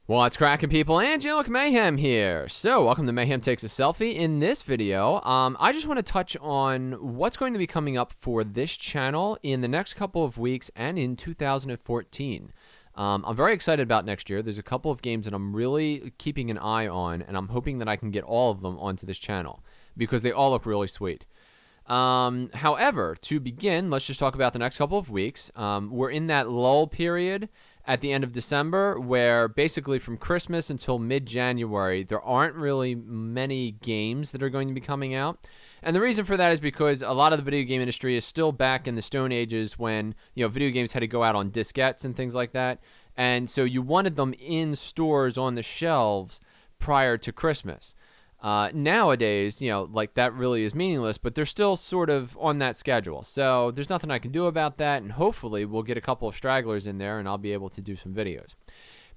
What's cracking, people? Angelic Mayhem here. So, welcome to Mayhem Takes a Selfie. In this video, I just want to touch on what's going to be coming up for this channel in the next couple of weeks and in 2014. I'm very excited about next year. There's a couple of games that I'm really keeping an eye on, and I'm hoping that I can get all of them onto this channel because they all look really sweet. However, to begin, let's just talk about the next couple of weeks. We're in that lull period at the end of December where basically from Christmas until mid-January, there aren't really many games that are going to be coming out. And the reason for that is because a lot of the video game industry is still back in the Stone Ages when, video games had to go out on diskettes and things like that. And so you wanted them in stores on the shelves prior to Christmas. Nowadays, that really is meaningless, but they're still sort of on that schedule. So there's nothing I can do about that, and hopefully we'll get a couple of stragglers in there and I'll be able to do some videos.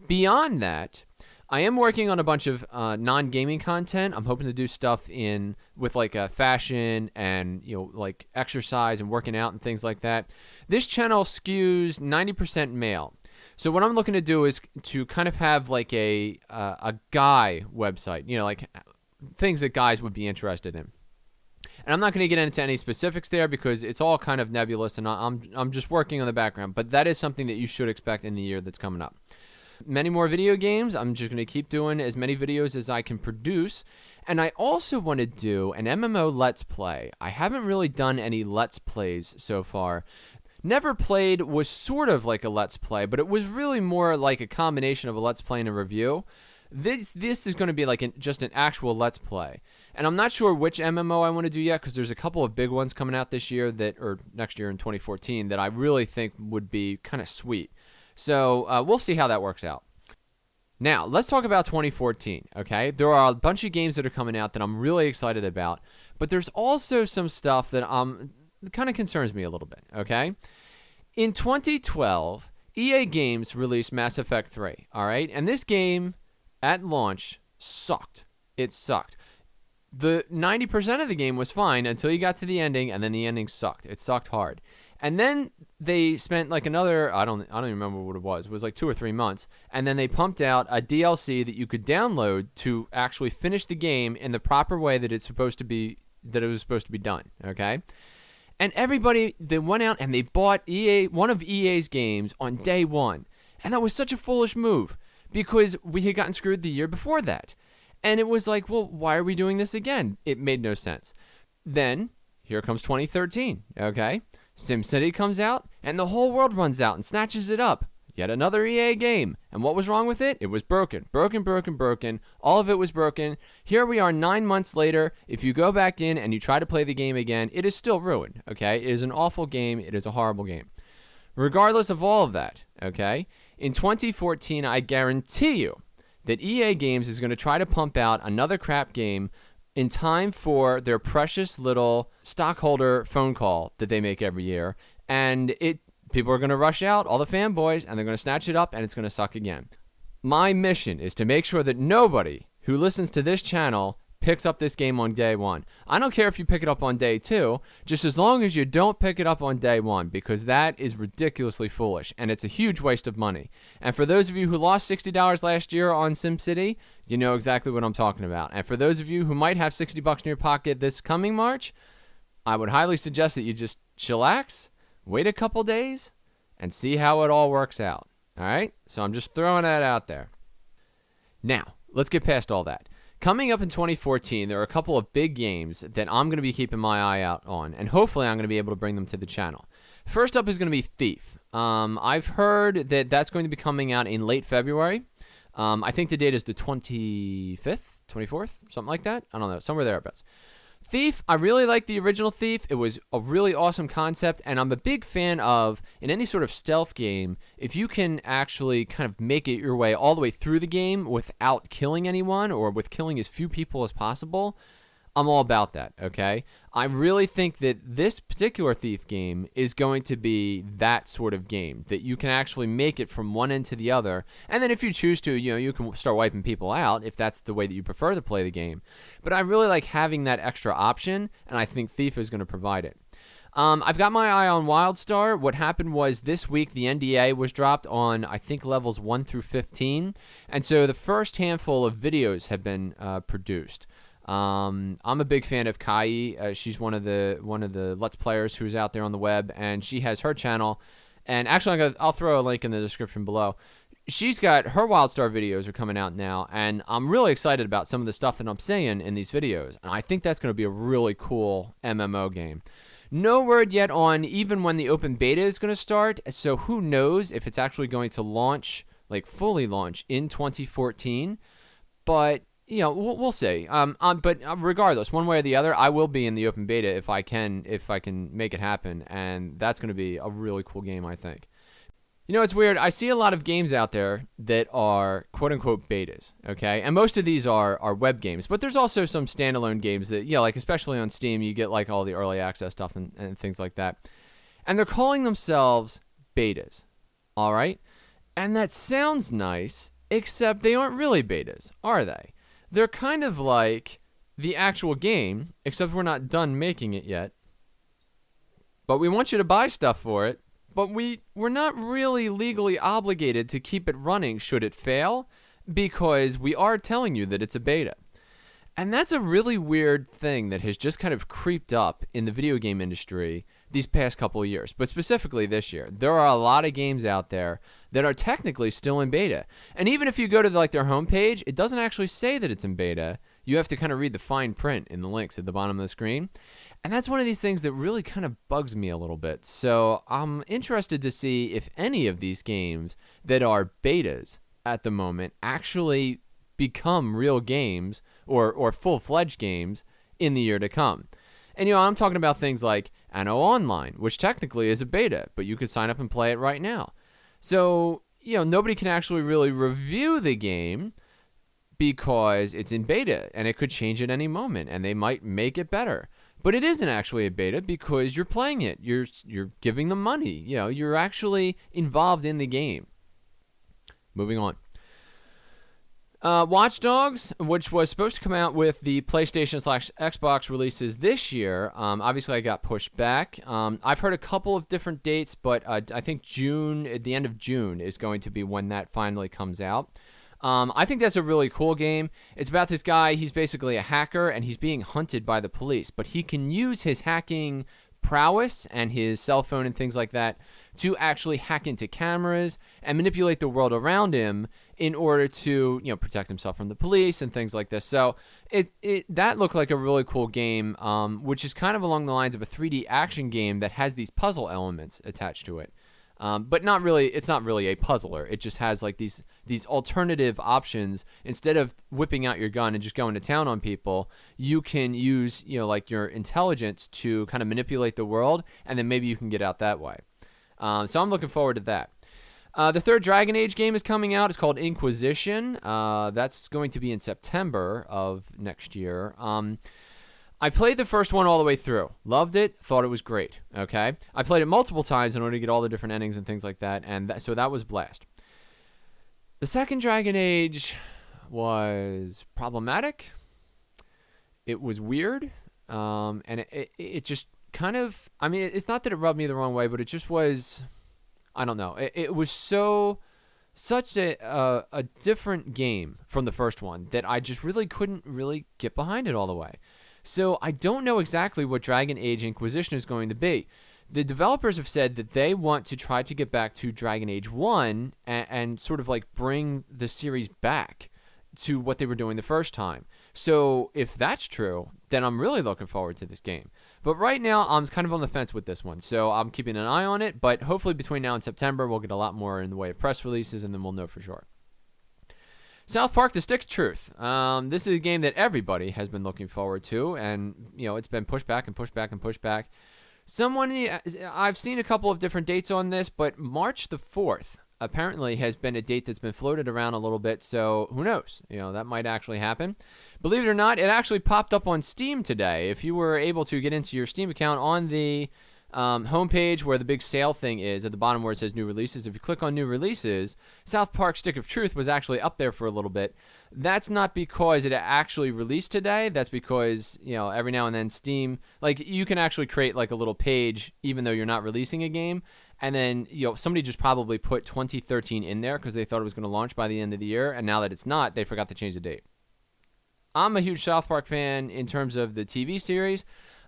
Beyond that, I am working on a bunch of non-gaming content. I'm hoping to do stuff with fashion and like exercise and working out and things like that. This channel skews 90% male. So what I'm looking to do is to kind of have like a guy website, things that guys would be interested in. And I'm not going to get into any specifics there because it's all kind of nebulous and I'm just working on the background, but that is something that you should expect in the year that's coming up. Many more video games. I'm just going to keep doing as many videos as I can produce. And I also want to do an MMO Let's Play. I haven't really done any Let's Plays so far. Never Played was sort of like a Let's Play, but it was really more like a combination of a Let's Play and a review. This is going to be like just an actual Let's Play. And I'm not sure which MMO I want to do yet because there's a couple of big ones coming out this year or next year in 2014 that I really think would be kind of sweet. So we'll see how that works out. Now, let's talk about 2014, okay? There are a bunch of games that are coming out that I'm really excited about, but there's also some stuff that kind of concerns me a little bit, okay? In 2012, EA Games released Mass Effect 3, all right? And this game at launch sucked. It sucked. The 90% of the game was fine until you got to the ending, and then the ending sucked. It sucked hard. And then they spent like another, I don't even remember what it was. It was like 2 or 3 months. And then they pumped out a DLC that you could download to actually finish the game in the proper way that it was supposed to be done, okay? And everybody, they went out and they bought one of EA's games on day one. And that was such a foolish move because we had gotten screwed the year before that. And it was like, well, why are we doing this again? It made no sense. Then, here comes 2013, okay? SimCity comes out, and the whole world runs out and snatches it up. Yet another EA game. And what was wrong with it? It was broken. Broken. All of it was broken. Here we are 9 months later. If you go back in and you try to play the game again, it is still ruined, okay? It is an awful game. It is a horrible game. Regardless of all of that, okay? In 2014, I guarantee you that EA Games is going to try to pump out another crap game in time for their precious little stockholder phone call that they make every year. And people are going to rush out, all the fanboys, and they're going to snatch it up, and it's going to suck again. My mission is to make sure that nobody who listens to this channel picks up this game on day one. I don't care if you pick it up on day 2, just as long as you don't pick it up on day 1, because that is ridiculously foolish, and it's a huge waste of money. And for those of you who lost $60 last year on SimCity, you know exactly what I'm talking about. And for those of you who might have $60 in your pocket this coming March, I would highly suggest that you just chillax, wait a couple days, and see how it all works out. All right? So I'm just throwing that out there. Now, let's get past all that. Coming up in 2014, there are a couple of big games that I'm going to be keeping my eye out on, and hopefully I'm going to be able to bring them to the channel. First up is going to be Thief. I've heard that that's going to be coming out in late February. I think the date is the 25th, 24th, something like that. I don't know, somewhere thereabouts. Thief, I really like the original Thief. It was a really awesome concept, and I'm a big fan of, in any sort of stealth game, if you can actually kind of make it your way all the way through the game without killing anyone or with killing as few people as possible, I'm all about that, okay? I really think that this particular Thief game is going to be that sort of game, that you can actually make it from one end to the other, and then if you choose to, you can start wiping people out if that's the way that you prefer to play the game. But I really like having that extra option, and I think Thief is going to provide it. I've got my eye on Wildstar. What happened was this week the NDA was dropped on, I think, levels 1 through 15. And so the first handful of videos have been produced. I'm a big fan of KAEYI. She's one of the Let's Players who's out there on the web, and she has her channel. And actually, I'll throw a link in the description below. She's got her Wildstar videos are coming out now, and I'm really excited about some of the stuff that I'm seeing in these videos. And I think that's going to be a really cool MMO game. No word yet on even when the open beta is going to start, so who knows if it's actually going to launch, like fully launch, in 2014. But you know, we'll see. But regardless, one way or the other, I will be in the open beta if I can make it happen, and that's going to be a really cool game, I think. You know, it's weird. I see a lot of games out there that are quote-unquote betas, okay? And most of these are web games, but there's also some standalone games that, you know, like especially on Steam, you get like all the early access stuff and things like that. And they're calling themselves betas, all right? And that sounds nice, except they aren't really betas, are they? They're kind of like the actual game, except we're not done making it yet. But we want you to buy stuff for it. But we're not really legally obligated to keep it running should it fail, because we are telling you that it's a beta. And that's a really weird thing that has just kind of creeped up in the video game industry these past couple of years, but specifically this year. There are a lot of games out there that are technically still in beta. And even if you go to their homepage, it doesn't actually say that it's in beta. You have to kind of read the fine print in the links at the bottom of the screen. And that's one of these things that really kind of bugs me a little bit. So I'm interested to see if any of these games that are betas at the moment actually become real games or full-fledged games in the year to come. And, you know, I'm talking about things like Anno Online, which technically is a beta, but you could sign up and play it right now. So, you know, nobody can actually really review the game because it's in beta, and it could change at any moment, and they might make it better. But it isn't actually a beta because you're playing it. You're giving them money. You know, you're actually involved in the game. Moving on. Watch Dogs, which was supposed to come out with the PlayStation/Xbox releases this year, obviously I got pushed back. I've heard a couple of different dates, but I think June, at the end of June, is going to be when that finally comes out. I think that's a really cool game. It's about this guy. He's basically a hacker, and he's being hunted by the police, but he can use his hacking prowess and his cell phone and things like that to actually hack into cameras and manipulate the world around him in order to, you know, protect himself from the police and things like this. So that looked like a really cool game, which is kind of along the lines of a 3D action game that has these puzzle elements attached to it. But not really. It's not really a puzzler. It just has like these alternative options. Instead of whipping out your gun and just going to town on people, you can use, you know, like your intelligence to kind of manipulate the world, and then maybe you can get out that way. So I'm looking forward to that. The third Dragon Age game is coming out. It's called Inquisition. That's going to be in September of next year. I played the first one all the way through. Loved it. Thought it was great. Okay? I played it multiple times in order to get all the different endings and things like that, and so that was blast. The second Dragon Age was problematic. It was weird, and it just kind of, I mean, it's not that it rubbed me the wrong way, but it just was, I don't know. It was such a different game from the first one that I just really couldn't really get behind it all the way. So I don't know exactly what Dragon Age Inquisition is going to be. The developers have said that they want to try to get back to Dragon Age 1 and sort of like bring the series back to what they were doing the first time. So if that's true, then I'm really looking forward to this game. But right now, I'm kind of on the fence with this one. So I'm keeping an eye on it, but hopefully between now and September, we'll get a lot more in the way of press releases, and then we'll know for sure. South Park: The Stick of Truth. This is a game that everybody has been looking forward to, and you know it's been pushed back and pushed back and pushed back. I've seen a couple of different dates on this, but March the 4th apparently has been a date that's been floated around a little bit, so who knows? You know, that might actually happen. Believe it or not, it actually popped up on Steam today. If you were able to get into your Steam account on the homepage where the big sale thing is, at the bottom where it says new releases, if you click on new releases, South Park Stick of Truth was actually up there for a little bit. That's not because it actually released today. That's because, you know, every now and then Steam, like, you can actually create like a little page even though you're not releasing a game. And then, you know, somebody just probably put 2013 in there because they thought it was going to launch by the end of the year. And now that it's not, they forgot to change the date. I'm a huge South Park fan in terms of the TV series.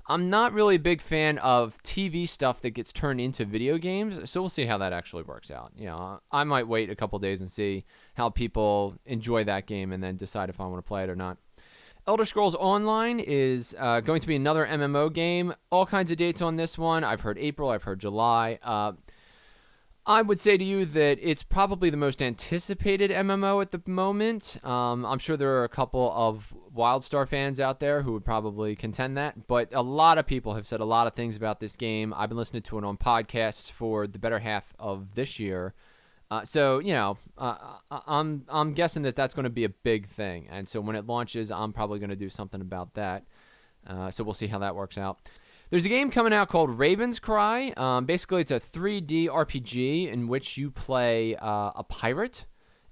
I'm not really a big fan of TV stuff that gets turned into video games, so we'll see how that actually works out. You know, I might wait a couple days and see how people enjoy that game and then decide if I want to play it or not. Elder Scrolls Online is going to be another MMO game. All kinds of dates on this one. I've heard April, I've heard July. I would say to you that it's probably the most anticipated MMO at the moment. I'm sure there are a couple of Wildstar fans out there who would probably contend that, but a lot of people have said a lot of things about this game. I've been listening to it on podcasts for the better half of this year. So, you know, I'm guessing that that's going to be a big thing. And so when it launches, I'm probably going to do something about that. So we'll see how that works out. There's a game coming out called Raven's Cry. Basically, it's a 3D RPG in which you play a pirate,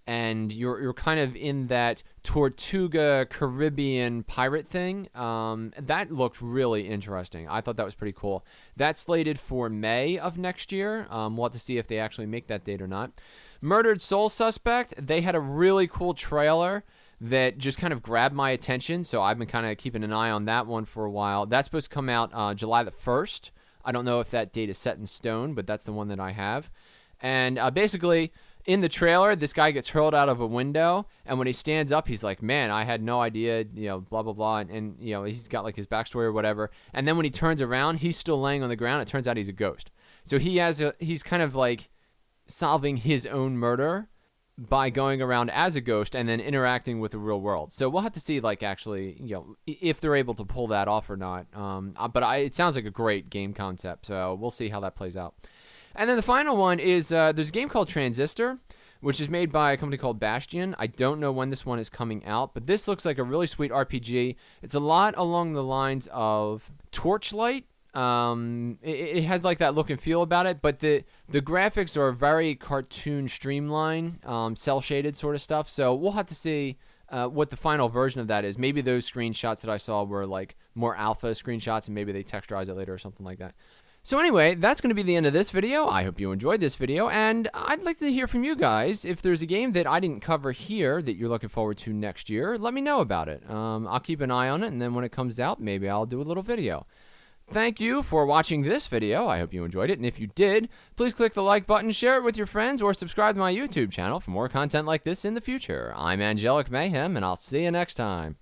and you're kind of in that Tortuga Caribbean pirate thing. That looked really interesting. I thought that was pretty cool. That's slated for May of next year. We'll have to see if they actually make that date or not. Murdered Soul Suspect, they had a really cool trailer that just kind of grabbed my attention, so I've been kind of keeping an eye on that one for a while. That's supposed to come out July the 1st. I don't know if that date is set in stone, but that's the one that I have. And basically, in the trailer, this guy gets hurled out of a window, and when he stands up, he's like, man, I had no idea, you know, blah, blah, blah, and you know, he's got like his backstory or whatever. And then when he turns around, he's still laying on the ground. It turns out he's a ghost. So he's kind of like solving his own murder by going around as a ghost and then interacting with the real world. So we'll have to see, like, actually, you know, if they're able to pull that off or not. But it sounds like a great game concept, so we'll see how that plays out. And then the final one is there's a game called Transistor, which is made by a company called Bastion. I don't know when this one is coming out, but this looks like a really sweet RPG. It's a lot along the lines of Torchlight. It has like that look and feel about it, but the graphics are very cartoon streamline, cell shaded sort of stuff. So we'll have to see what the final version of that is. Maybe those screenshots that I saw were like more alpha screenshots, and maybe they texturize it later or something like that. So anyway, that's going to be the end of this video. I hope you enjoyed this video, and I'd like to hear from you guys. If there's a game that I didn't cover here that you're looking forward to next year, let me know about it. I'll keep an eye on it, and then when it comes out, maybe I'll do a little video. Thank you for watching this video. I hope you enjoyed it, and if you did, please click the like button, share it with your friends, or subscribe to my YouTube channel for more content like this in the future. I'm Angelic Mayhem, and I'll see you next time.